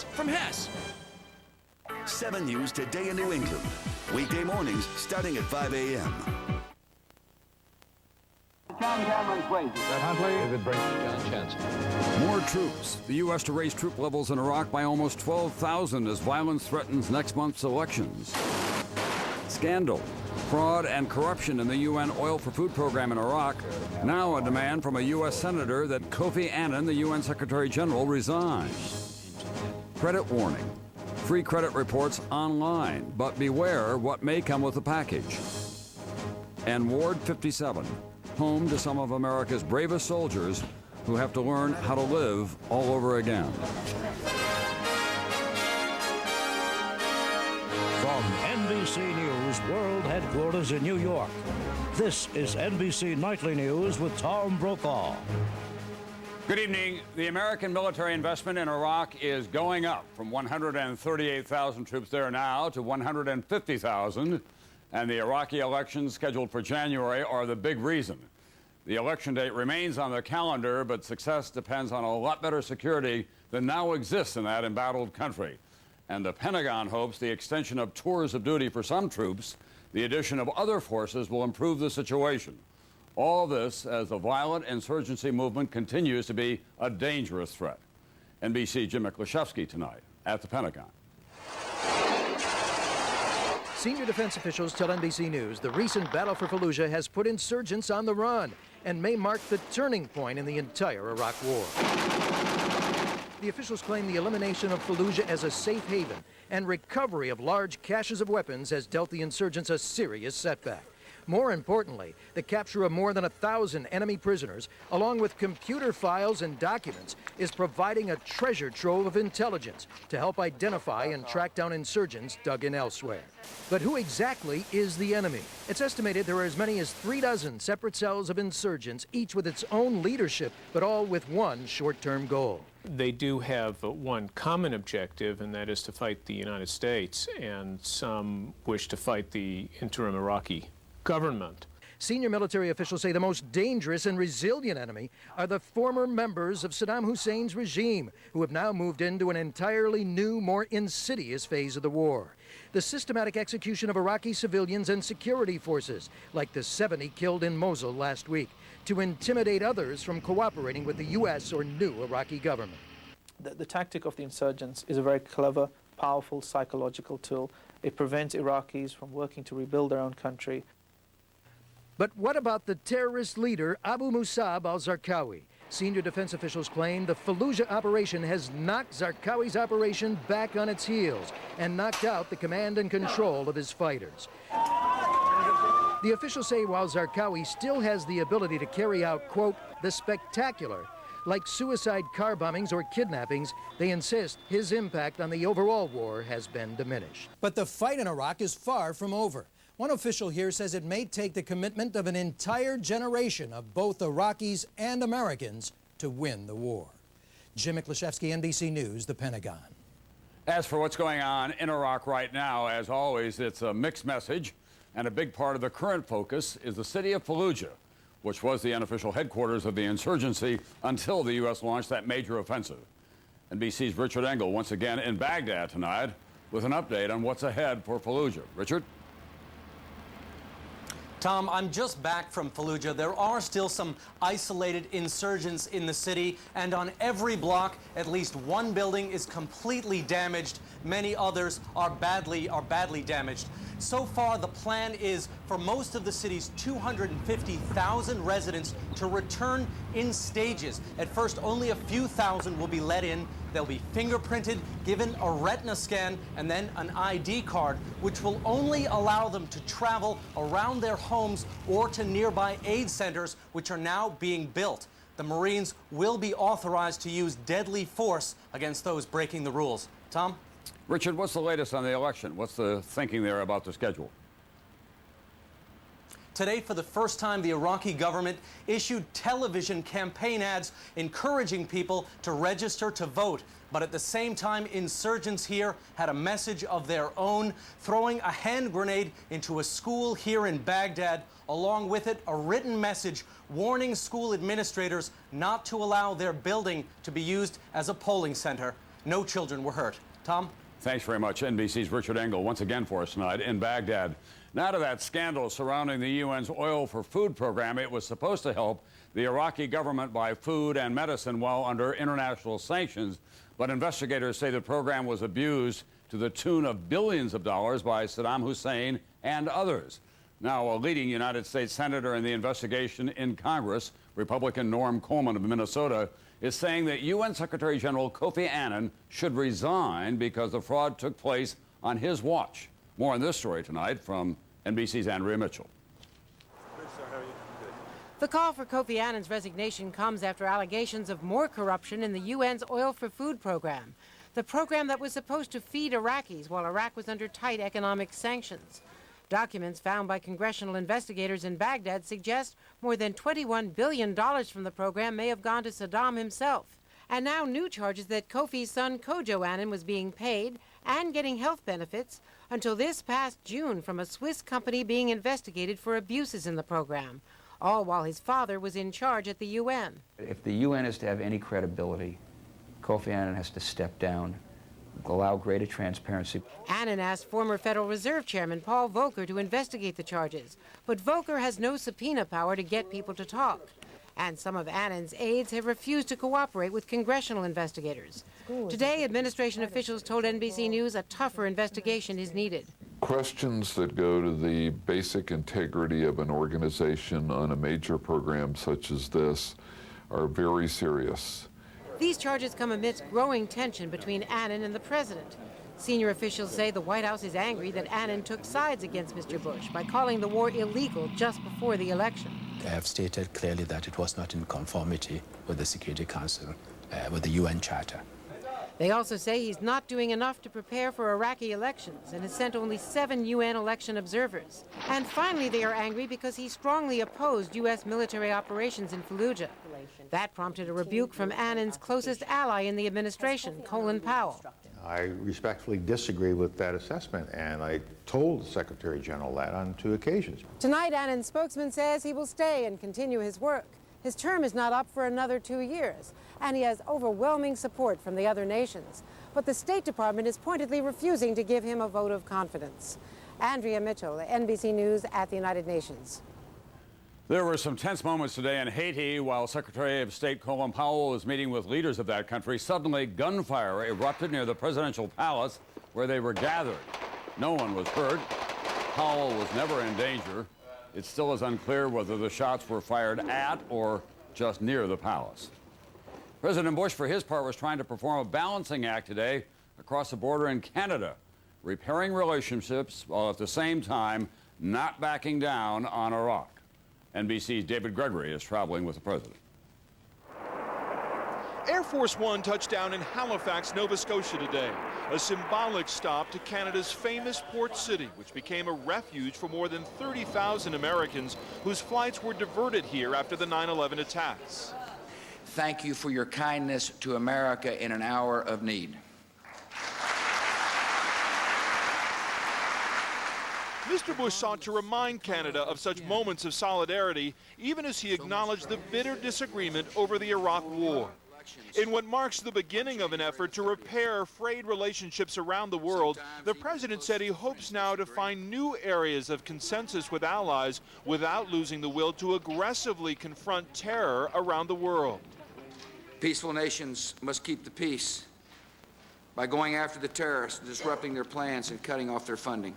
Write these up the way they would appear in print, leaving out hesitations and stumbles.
news from Hess. 7 News Today in New England. Weekday mornings starting at 5 a.m. John Cameron's wages. David Brink, John Chancellor. More troops. The U.S. to raise troop levels in Iraq by almost 12,000 as violence threatens next month's elections. Scandal. Fraud and corruption in the UN Oil for Food program in Iraq. Now a demand from a U.S. senator that Kofi Annan, the UN Secretary General, resign. Credit warning. Free credit reports online, but beware what may come with the package. And Ward 57, home to some of America's bravest soldiers who have to learn how to live all over again. From NBC News World Headquarters in New York, this is NBC Nightly News with Tom Brokaw. Good evening. The American military investment in Iraq is going up from 138,000 troops there now to 150,000. And the Iraqi elections scheduled for January are the big reason. The election date remains on the calendar, but success depends on a lot better security than now exists in that embattled country. And the Pentagon hopes the extension of tours of duty for some troops, the addition of other forces, will improve the situation. All this as the violent insurgency movement continues to be a dangerous threat. NBC Jim Miklaszewski tonight at the Pentagon. Senior defense officials tell NBC News the recent battle for Fallujah has put insurgents on the run and may mark the turning point in the entire Iraq war. The officials claim the elimination of Fallujah as a safe haven and recovery of large caches of weapons has dealt the insurgents a serious setback. More importantly, the capture of more than 1,000 enemy prisoners, along with computer files and documents, is providing a treasure trove of intelligence to help identify and track down insurgents dug in elsewhere. But who exactly is the enemy? It's estimated there are as many as 36 separate cells of insurgents, each with its own leadership, but all with one short-term goal. They do have one common objective, and that is to fight the United States, and some wish to fight the interim Iraqi government. Senior military officials say the most dangerous and resilient enemy are the former members of Saddam Hussein's regime, who have now moved into an entirely new, more insidious phase of the war. The systematic execution of Iraqi civilians and security forces, like the 70 killed in Mosul last week, to intimidate others from cooperating with the U.S. or new Iraqi government. The tactic of the insurgents is a very clever, powerful psychological tool. It prevents Iraqis from working to rebuild their own country. But what about the terrorist leader Abu Musab al-Zarqawi? Senior defense officials claim the Fallujah operation has knocked Zarqawi's operation back on its heels and knocked out the command and control of his fighters. The officials say while Zarqawi still has the ability to carry out, quote, the spectacular, like suicide car bombings or kidnappings, they insist his impact on the overall war has been diminished. But the fight in Iraq is far from over. One official here says it may take the commitment of an entire generation of both Iraqis and Americans to win the war. Jim Miklaszewski, NBC News, the Pentagon. As for what's going on in Iraq right now, as always, it's a mixed message, and a big part of the current focus is the city of Fallujah, which was the unofficial headquarters of the insurgency until the U.S. launched that major offensive. NBC's Richard Engel once again in Baghdad tonight with an update on what's ahead for Fallujah. Richard? Tom, I'm just back from Fallujah. There are still some isolated insurgents in the city, and on every block, at least one building is completely damaged. Many others are badly damaged. So far, the plan is for most of the city's 250,000 residents to return in stages. At first, only a few thousand will be let in. They'll be fingerprinted, given a retina scan, and then an ID card, which will only allow them to travel around their homes or to nearby aid centers, which are now being built. The Marines will be authorized to use deadly force against those breaking the rules. Tom? Richard, what's the latest on the election? What's the thinking there about the schedule? Today, for the first time, the Iraqi government issued television campaign ads encouraging people to register to vote. But at the same time, insurgents here had a message of their own, throwing a hand grenade into a school here in Baghdad, along with it a written message warning school administrators not to allow their building to be used as a polling center. No children were hurt. Tom? Thanks very much. NBC's Richard Engel once again for us tonight in Baghdad. Now to that scandal surrounding the UN's Oil for Food program. It was supposed to help the Iraqi government buy food and medicine while under international sanctions, but investigators say the program was abused to the tune of billions of dollars by Saddam Hussein and others. Now, a leading United States senator in the investigation in Congress, Republican Norm Coleman of Minnesota, is saying that UN Secretary General Kofi Annan should resign because the fraud took place on his watch. More on this story tonight from NBC's Andrea Mitchell. The call for Kofi Annan's resignation comes after allegations of more corruption in the UN's Oil for Food program, the program that was supposed to feed Iraqis while Iraq was under tight economic sanctions. Documents found by congressional investigators in Baghdad suggest more than $21 billion from the program may have gone to Saddam himself. And now new charges that Kofi's son Kojo Annan was being paid and getting health benefits until this past June from a Swiss company being investigated for abuses in the program, all while his father was in charge at the UN. If the UN is to have any credibility, Kofi Annan has to step down, allow greater transparency. Annan asked former Federal Reserve Chairman Paul Volcker to investigate the charges, but Volcker has no subpoena power to get people to talk. And some of Annan's aides have refused to cooperate with congressional investigators. Today, administration officials told NBC News a tougher investigation is needed. Questions that go to the basic integrity of an organization on a major program such as this are very serious. These charges come amidst growing tension between Annan and the president. Senior officials say the White House is angry that Annan took sides against Mr. Bush by calling the war illegal just before the election. I have stated clearly that it was not in conformity with the Security Council, with the UN Charter. They also say he's not doing enough to prepare for Iraqi elections and has sent only 7 UN election observers. And finally, they are angry because he strongly opposed U.S. military operations in Fallujah. That prompted a rebuke from Annan's closest ally in the administration, Colin Powell. I respectfully disagree with that assessment, and I told the Secretary General that on 2 occasions. Tonight, Annan's spokesman says he will stay and continue his work. His term is not up for another 2 years, and he has overwhelming support from the other nations. But the State Department is pointedly refusing to give him a vote of confidence. Andrea Mitchell, NBC News at the United Nations. There were some tense moments today in Haiti while Secretary of State Colin Powell was meeting with leaders of that country. Suddenly, gunfire erupted near the presidential palace where they were gathered. No one was hurt. Powell was never in danger. It still is unclear whether the shots were fired at or just near the palace. President Bush, for his part, was trying to perform a balancing act today across the border in Canada, repairing relationships while at the same time not backing down on Iraq. NBC's David Gregory is traveling with the president. Air Force One touched down in Halifax, Nova Scotia today, a symbolic stop to Canada's famous port city, which became a refuge for more than 30,000 Americans whose flights were diverted here after the 9/11 attacks. Thank you for your kindness to America in an hour of need. Mr. Bush sought to remind Canada of such moments of solidarity, even as he acknowledged the bitter disagreement over the Iraq War. In what marks the beginning of an effort to repair frayed relationships around the world, the president said he hopes now to find new areas of consensus with allies without losing the will to aggressively confront terror around the world. Peaceful nations must keep the peace by going after the terrorists, disrupting their plans, and cutting off their funding.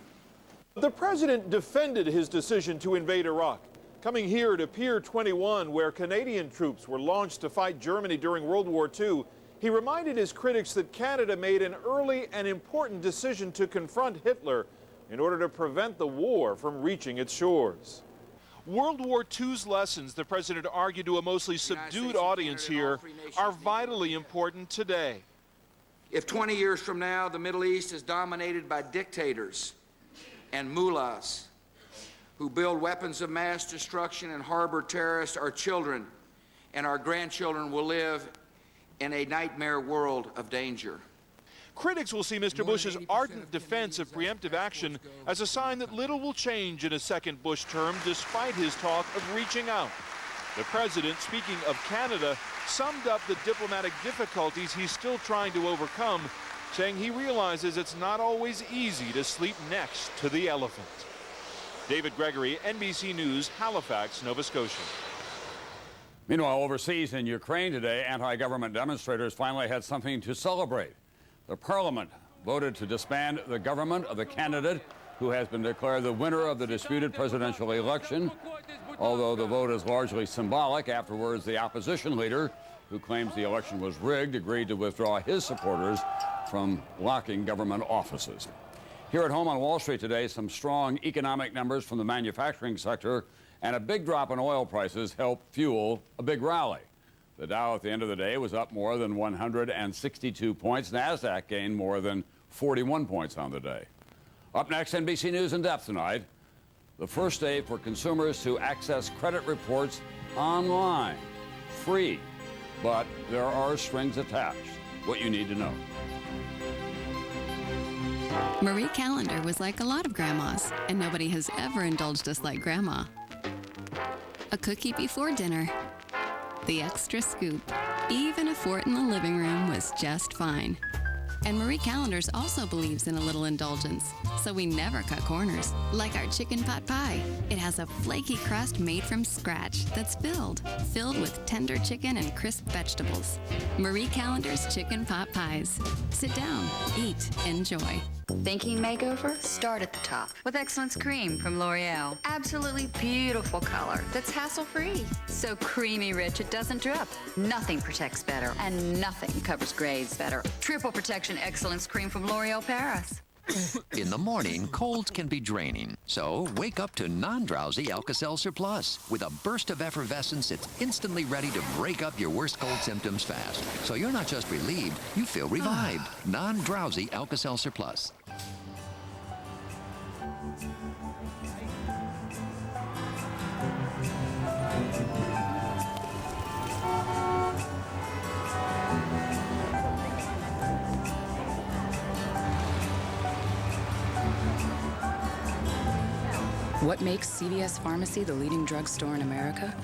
The president defended his decision to invade Iraq. Coming here to Pier 21, where Canadian troops were launched to fight Germany during World War II, he reminded his critics that Canada made an early and important decision to confront Hitler in order to prevent the war from reaching its shores. World War II's lessons, the president argued to a mostly subdued audience here, are vitally important today. If 20 years from now the Middle East is dominated by dictators and mullahs who build weapons of mass destruction and harbor terrorists, our children and our grandchildren will live in a nightmare world of danger. Critics will see Mr. Bush's ardent defense of preemptive action as a sign that little will change in a second Bush term, despite his talk of reaching out. The president, speaking of Canada, summed up the diplomatic difficulties he's still trying to overcome, saying he realizes it's not always easy to sleep next to the elephant. David Gregory, NBC News, Halifax, Nova Scotia. Meanwhile, overseas in Ukraine today, anti-government demonstrators finally had something to celebrate. The parliament voted to disband the government of the candidate who has been declared the winner of the disputed presidential election. Although the vote is largely symbolic, afterwards the opposition leader, who claims the election was rigged, agreed to withdraw his supporters from blocking government offices. Here at home on Wall Street today, some strong economic numbers from the manufacturing sector and a big drop in oil prices helped fuel a big rally. The Dow at the end of the day was up more than 162 points. NASDAQ gained more than 41 points on the day. Up next, NBC News in depth tonight. The first day for consumers to access credit reports online. Free. But there are strings attached. What you need to know. Marie Callender was like a lot of grandmas, and nobody has ever indulged us like Grandma. A cookie before dinner, the extra scoop, even a fort in the living room was just fine. And Marie Callender's also believes in a little indulgence, so we never cut corners. Like our chicken pot pie. It has a flaky crust made from scratch that's filled with tender chicken and crisp vegetables. Marie Callender's chicken pot pies. Sit down, eat, enjoy. Thinking makeover? Start at the top with Excellence Cream from L'Oreal. Absolutely beautiful color that's hassle-free. So creamy rich it doesn't drip. Nothing protects better and nothing covers grays better. Triple Protection Excellence Cream from L'Oreal Paris. In the morning, colds can be draining. So wake up to non-drowsy Alka-Seltzer Plus. With a burst of effervescence, it's instantly ready to break up your worst cold symptoms fast. So you're not just relieved, you feel revived. Non-drowsy Alka-Seltzer Plus. What makes CVS Pharmacy the leading drugstore in America?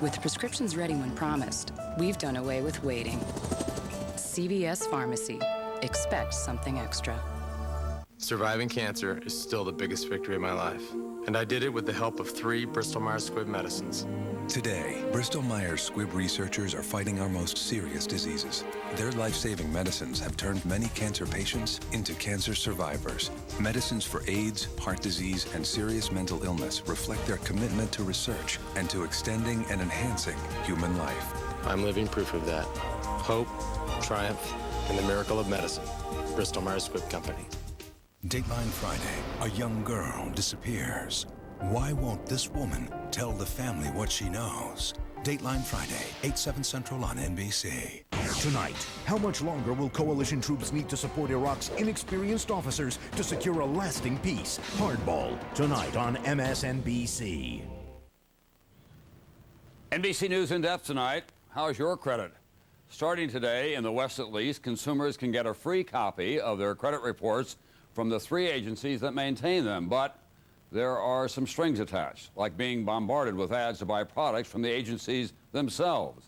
With prescriptions ready when promised, we've done away with waiting. CVS Pharmacy. Expect something extra. Surviving cancer is still the biggest victory of my life, and I did it with the help of 3 Bristol-Myers Squibb medicines. Today, Bristol-Myers Squibb researchers are fighting our most serious diseases. Their life-saving medicines have turned many cancer patients into cancer survivors. Medicines for AIDS, heart disease, and serious mental illness reflect their commitment to research and to extending and enhancing human life. I'm living proof of that. Hope, triumph, and the miracle of medicine. Bristol-Myers Squibb Company. Dateline Friday, a young girl disappears. Why won't this woman tell the family what she knows? Dateline Friday, 8/7 Central on NBC. Tonight, how much longer will coalition troops need to support Iraq's inexperienced officers to secure a lasting peace? Hardball, tonight on MSNBC. NBC News in depth tonight. How's your credit? Starting today, in the West at least, consumers can get a free copy of their credit reports from the 3 agencies that maintain them. But there are some strings attached, like being bombarded with ads to buy products from the agencies themselves.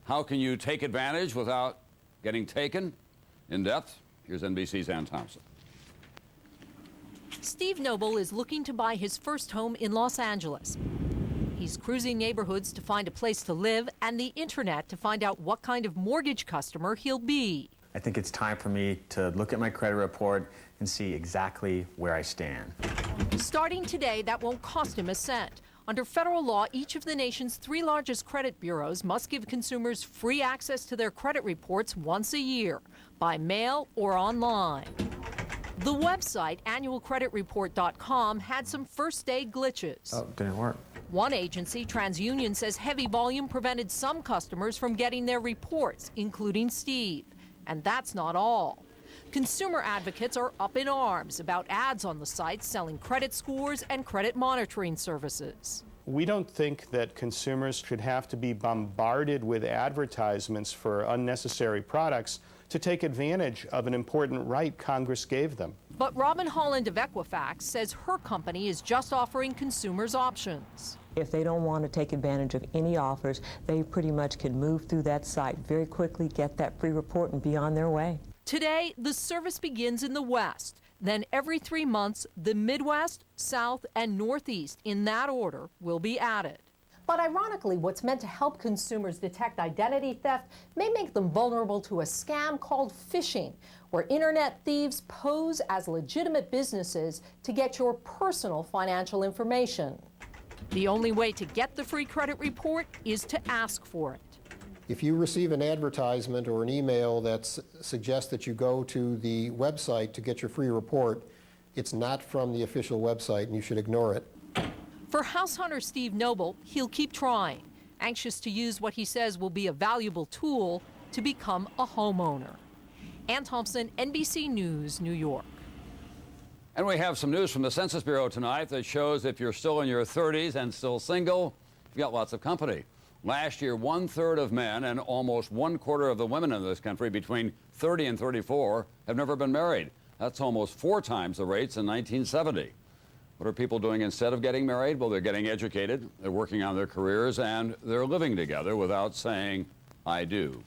How can you take advantage without getting taken? In depth, here's NBC's Ann Thompson. Steve Noble is looking to buy his first home in Los Angeles. He's cruising neighborhoods to find a place to live and the internet to find out what kind of mortgage customer he'll be. I think it's time for me to look at my credit report and see exactly where I stand. Starting today, that won't cost him a cent. Under federal law, each of the nation's 3 largest credit bureaus must give consumers free access to their credit reports once a year, by mail or online. The website, annualcreditreport.com, had some first-day glitches. Oh, didn't work. One agency, TransUnion, says heavy volume prevented some customers from getting their reports, including Steve. And that's not all. Consumer advocates are up in arms about ads on the site selling credit scores and credit monitoring services. We don't think that consumers should have to be bombarded with advertisements for unnecessary products to take advantage of an important right Congress gave them. But Robin Holland of Equifax says her company is just offering consumers options. If they don't want to take advantage of any offers, they pretty much can move through that site very quickly, get that free report, and be on their way. Today, the service begins in the West. Then every 3 months, the Midwest, South, and Northeast, in that order, will be added. But ironically, what's meant to help consumers detect identity theft may make them vulnerable to a scam called phishing, where internet thieves pose as legitimate businesses to get your personal financial information. The only way to get the free credit report is to ask for it. If you receive an advertisement or an email that suggests that you go to the website to get your free report, it's not from the official website and you should ignore it. For house hunter Steve Noble, he'll keep trying, anxious to use what he says will be a valuable tool to become a homeowner. Ann Thompson, NBC News, New York. And we have some news from the Census Bureau tonight that shows if you're still in your 30s and still single, you've got lots of company. Last year, 1/3 of men and almost 1/4 of the women in this country between 30 and 34 have never been married. That's almost 4 times the rates in 1970. What are people doing instead of getting married? Well, they're getting educated, they're working on their careers, and they're living together without saying, I do.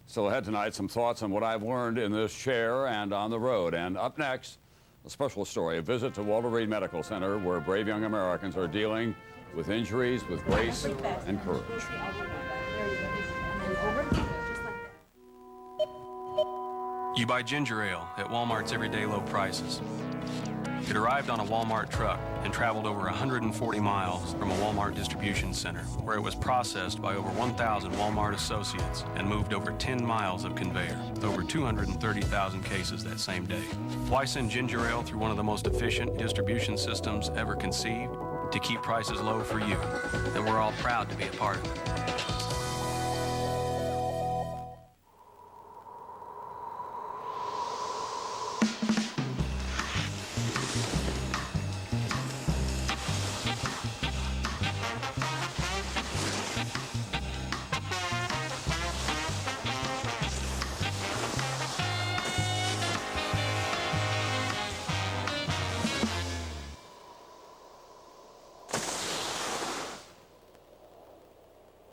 Still ahead tonight, some thoughts on what I've learned in this chair and on the road. And up next, a special story, a visit to Walter Reed Medical Center, where brave young Americans are dealing with injuries with grace and courage. You buy ginger ale at Walmart's everyday low prices. It arrived on a Walmart truck and traveled over 140 miles from a Walmart distribution center, where it was processed by over 1,000 Walmart associates and moved over 10 miles of conveyor, with over 230,000 cases that same day. Why send ginger ale through one of the most efficient distribution systems ever conceived? To keep prices low for you, and we're all proud to be a part of it.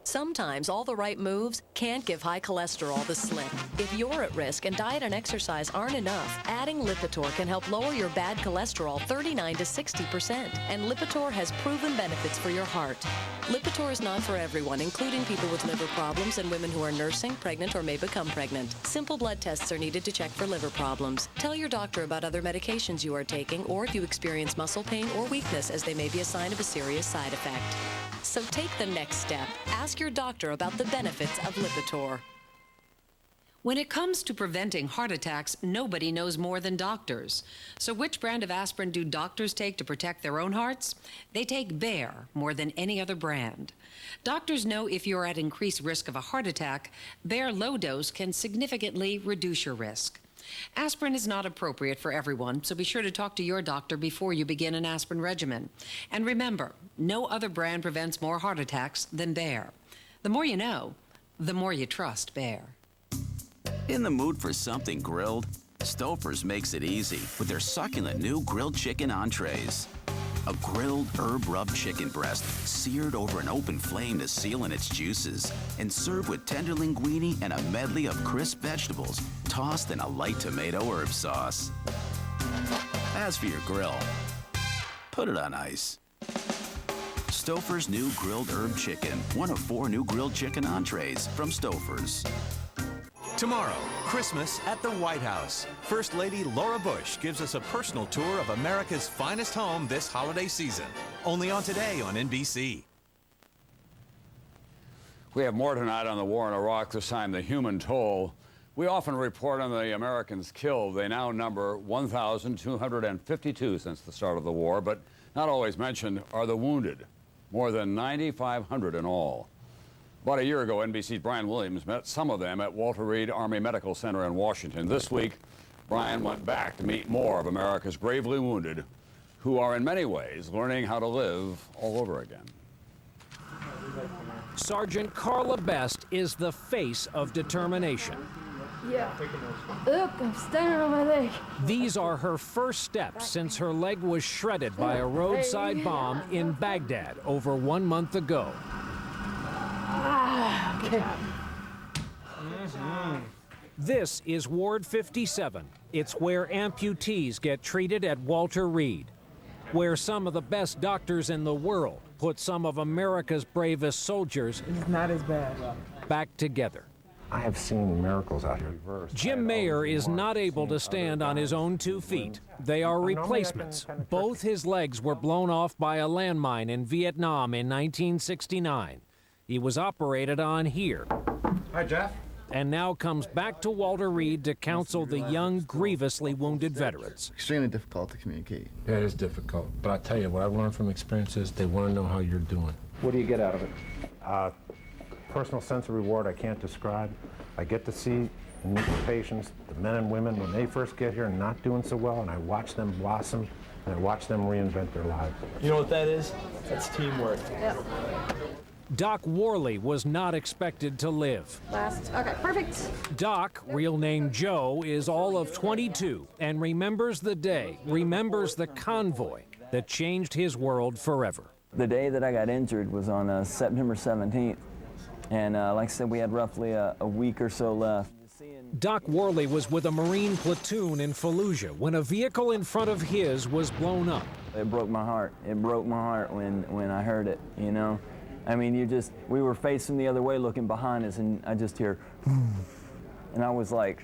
Sometimes all the right moves can't give high cholesterol the slip. If you're at risk and diet and exercise aren't enough, adding Lipitor can help lower your bad cholesterol 39 to 60%. And Lipitor has proven benefits for your heart. Lipitor is not for everyone, including people with liver problems and women who are nursing, pregnant, or may become pregnant. Simple blood tests are needed to check for liver problems. Tell your doctor about other medications you are taking, or if you experience muscle pain or weakness, as they may be a sign of a serious side effect. So take the next step. Ask your doctor about the benefits of Lipitor. When it comes to preventing heart attacks, nobody knows more than doctors. So which brand of aspirin do doctors take to protect their own hearts? They take Bayer more than any other brand. Doctors know if you're at increased risk of a heart attack, Bayer low dose can significantly reduce your risk. Aspirin is not appropriate for everyone, so be sure to talk to your doctor before you begin an aspirin regimen. And remember, no other brand prevents more heart attacks than Bayer. The more you know, the more you trust Bayer. In the mood for something grilled? Stouffer's makes it easy with their succulent new grilled chicken entrees. A grilled herb-rubbed chicken breast seared over an open flame to seal in its juices and served with tender linguine and a medley of crisp vegetables tossed in a light tomato herb sauce. As for your grill, put it on ice. Stouffer's new grilled herb chicken, one of 4 new grilled chicken entrees from Stouffer's. Tomorrow, Christmas at the White House. First Lady Laura Bush gives us a personal tour of America's finest home this holiday season. Only on Today on NBC. We have more tonight on the war in Iraq, this time the human toll. We often report on the Americans killed. They now number 1,252 since the start of the war, but not always mentioned are the wounded, more than 9,500 in all. About a year ago, NBC's Brian Williams met some of them at Walter Reed Army Medical Center in Washington. This week, Brian went back to meet more of America's gravely wounded, who are in many ways learning how to live all over again. Sergeant Carla Best is the face of determination. Yeah. Look, I'm standing on my leg. These are her first steps since her leg was shredded by a roadside bomb in Baghdad over 1 month ago. Okay. This is Ward 57. It's where amputees get treated at Walter Reed, where some of the best doctors in the world put some of America's bravest soldiers It's not as bad. back together. I have seen miracles out here. Jim Mayer is not able to stand on his own 2 feet. They are replacements. Both his legs were blown off by a landmine in Vietnam in 1969. He was operated on here. Hi, Jeff. And now comes back to Walter Reed to counsel the young, grievously wounded veterans. Extremely difficult to communicate. Yeah, it is difficult. But I tell you, what I've learned from experience is they want to know how you're doing. What do you get out of it? Personal sense of reward I can't describe. I get to see and meet the patients, the men and women, when they first get here and not doing so well, and I watch them blossom, and I watch them reinvent their lives. You know what that is? That's teamwork. Yep. Doc Worley was not expected to live. Last. Okay, perfect. Doc, real name Joe, is all of 22 and remembers the day, remembers the convoy that changed his world forever. The day that I got injured was on September 17th. And like I said, we had roughly a week or so left. Doc Worley was with a Marine platoon in Fallujah when a vehicle in front of his was blown up. It broke my heart. It broke my heart when I heard it, you know? I mean, we were facing the other way looking behind us, and I just hear, and I was like.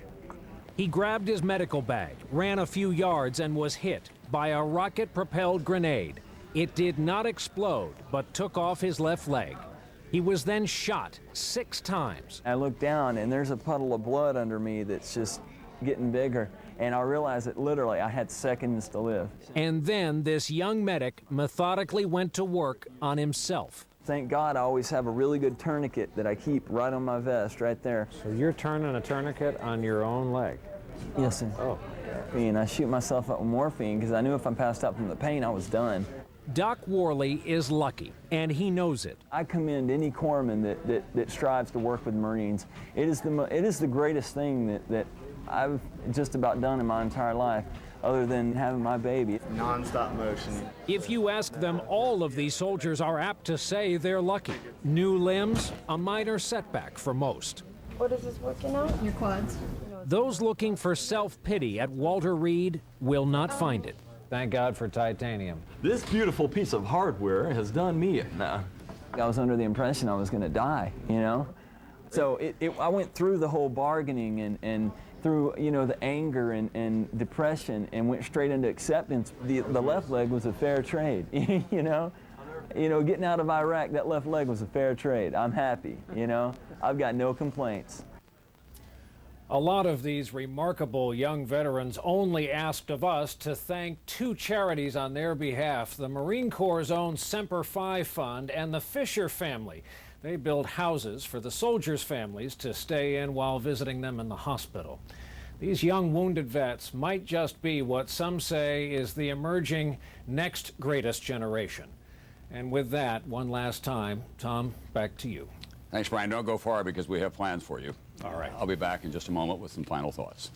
He grabbed his medical bag, ran a few yards, and was hit by a rocket-propelled grenade. It did not explode, but took off his left leg. He was then shot 6 times. I looked down, and there's a puddle of blood under me that's just getting bigger, and I realized that literally I had seconds to live. And then this young medic methodically went to work on himself. Thank God I always have a really good tourniquet that I keep right on my vest, right there. So you're turning a tourniquet on your own leg? Yes, sir. Oh. And I shoot myself up with morphine because I knew if I passed out from the pain, I was done. Doc Worley is lucky, and he knows it. I commend any corpsman that strives to work with Marines. It is the greatest thing that I've just about done in my entire life, other than having my baby. Non-stop motion. If you ask them, all of these soldiers are apt to say they're lucky. New limbs, a minor setback for most. What is this working out? Your quads. Those looking for self-pity at Walter Reed will not find it. Thank God for titanium. This beautiful piece of hardware has done me I was under the impression I was going to die, you know? So I went through the whole bargaining and through, you know, the anger and depression and went straight into acceptance. The left leg was a fair trade, you know? Getting out of Iraq, that left leg was a fair trade. I'm happy, you know? I've got no complaints. A lot of these remarkable young veterans only asked of us to thank 2 charities on their behalf, the Marine Corps' own Semper Fi Fund and the Fisher family. They build houses for the soldiers' families to stay in while visiting them in the hospital. These young wounded vets might just be what some say is the emerging next greatest generation. And with that, one last time, Tom, back to you. Thanks, Brian. Don't go far because we have plans for you. All right. I'll be back in just a moment with some final thoughts.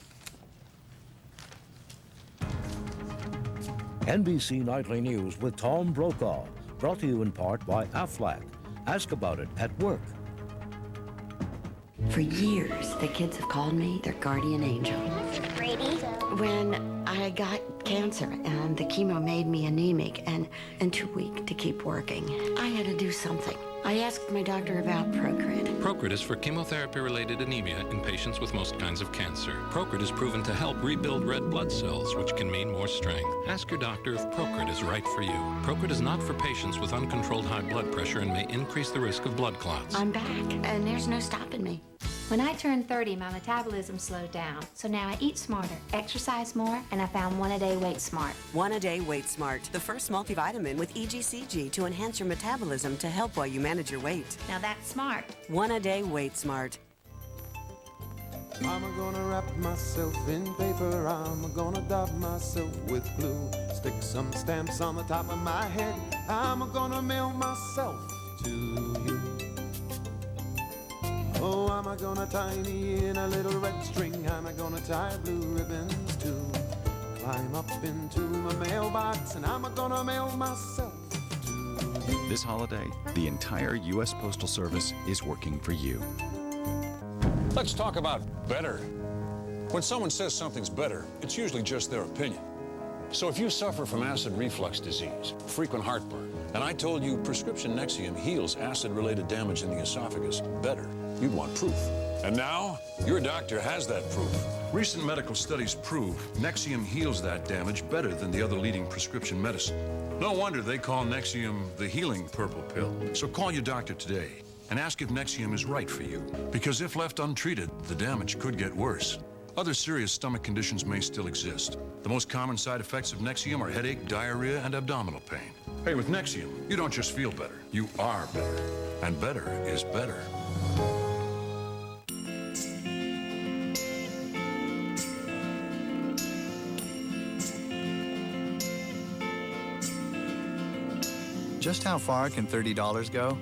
NBC Nightly News with Tom Brokaw, brought to you in part by Aflac. Ask about it at work. For years, the kids have called me their guardian angel. Brady? When I got cancer and the chemo made me anemic and too weak to keep working, I had to do something. I asked my doctor about Procrit. Procrit is for chemotherapy-related anemia in patients with most kinds of cancer. Procrit is proven to help rebuild red blood cells, which can mean more strength. Ask your doctor if Procrit is right for you. Procrit is not for patients with uncontrolled high blood pressure and may increase the risk of blood clots. I'm back, and there's no stopping me. When I turned 30, my metabolism slowed down. So now I eat smarter, exercise more, and I found One-A-Day Weight Smart. One-A-Day Weight Smart, the first multivitamin with EGCG to enhance your metabolism to help while you manage your weight. Now that's smart. One-A-Day Weight Smart. I'm gonna wrap myself in paper, I'm gonna dab myself with glue, stick some stamps on the top of my head, I'm gonna mail myself to you. Oh, I'm gonna tie me in a little red string. I'm gonna tie blue ribbons too. Climb up into my mailbox and I'm gonna mail myself to you. This holiday, the entire U.S. Postal Service is working for you. Let's talk about better. When someone says something's better, it's usually just their opinion. So if you suffer from acid reflux disease, frequent heartburn, and I told you prescription Nexium heals acid-related damage in the esophagus better, you'd want proof. And now, your doctor has that proof. Recent medical studies prove Nexium heals that damage better than the other leading prescription medicine. No wonder they call Nexium the healing purple pill. So call your doctor today and ask if Nexium is right for you. Because if left untreated, the damage could get worse. Other serious stomach conditions may still exist. The most common side effects of Nexium are headache, diarrhea, and abdominal pain. Hey, with Nexium, you don't just feel better, you are better. And better is better. Just how far can $30 go?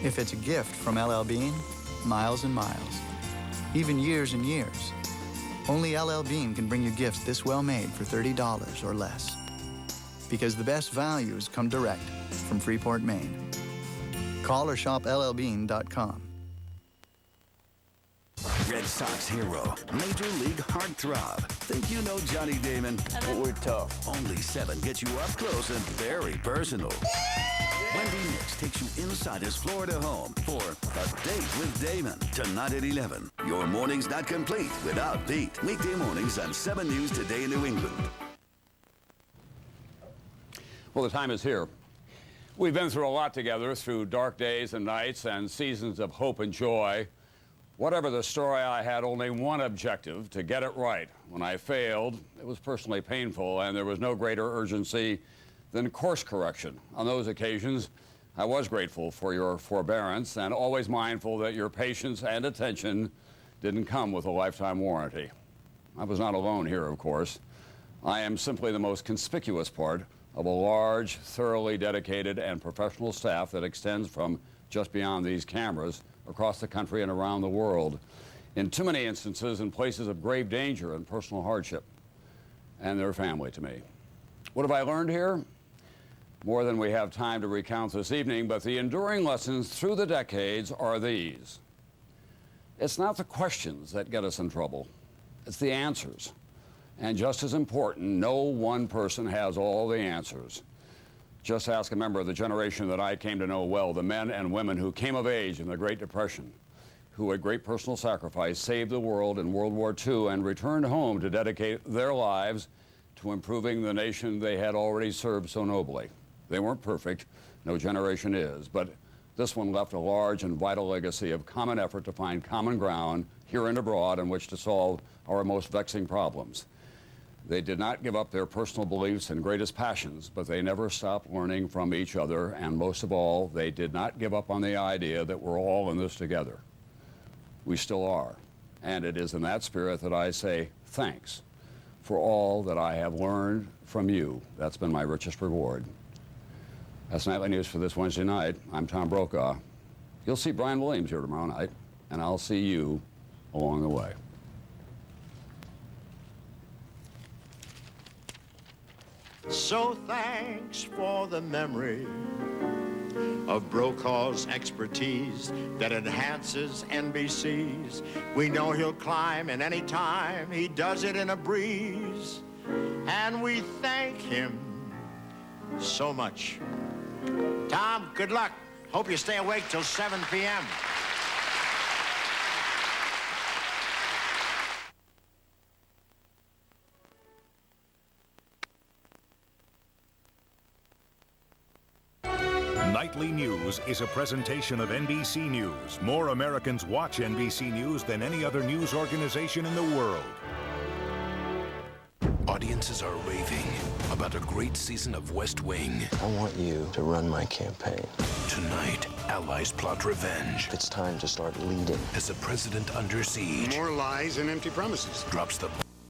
If it's a gift from LL Bean, miles and miles. Even years and years. Only LL Bean can bring you gifts this well made for $30 or less. Because the best values come direct from Freeport, Maine. Call or shop llbean.com. Red Sox hero, Major League heartthrob. Think you know Johnny Damon? But we're tough. Only 7 gets you up close and very personal. Wendy Nix takes you inside his Florida home for A Date with Damon. Tonight at 11. Your morning's not complete without Pete. Weekday mornings on 7 News Today in New England. Well, the time is here. We've been through a lot together, through dark days and nights and seasons of hope and joy. Whatever the story, I had only one objective, to get it right. When I failed, it was personally painful, and there was no greater urgency than course correction. On those occasions, I was grateful for your forbearance and always mindful that your patience and attention didn't come with a lifetime warranty. I was not alone here, of course. I am simply the most conspicuous part of a large, thoroughly dedicated and professional staff that extends from just beyond these cameras across the country and around the world, in too many instances in places of grave danger and personal hardship, and their family to me. What have I learned here? More than we have time to recount this evening, but the enduring lessons through the decades are these. It's not the questions that get us in trouble, it's the answers. And just as important, no one person has all the answers. Just ask a member of the generation that I came to know well, the men and women who came of age in the Great Depression, who at great personal sacrifice saved the world in World War II and returned home to dedicate their lives to improving the nation they had already served so nobly. They weren't perfect, no generation is, but this one left a large and vital legacy of common effort to find common ground here and abroad in which to solve our most vexing problems. They did not give up their personal beliefs and greatest passions, but they never stopped learning from each other, and most of all, they did not give up on the idea that we're all in this together. We still are, and it is in that spirit that I say thanks for all that I have learned from you. That's been my richest reward. That's Nightly News for this Wednesday night. I'm Tom Brokaw. You'll see Brian Williams here tomorrow night, and I'll see you along the way. So thanks for the memory of Brokaw's expertise that enhances NBC's. We know he'll climb in any time. He does it in a breeze. And we thank him so much. Tom, good luck. Hope you stay awake till 7 p.m. Nightly News is a presentation of NBC News. More Americans watch NBC News than any other news organization in the world. Audiences are raving about a great season of West Wing. I want you to run my campaign. Tonight, allies plot revenge. It's time to start leading. As the president under siege More lies and empty promises. drops the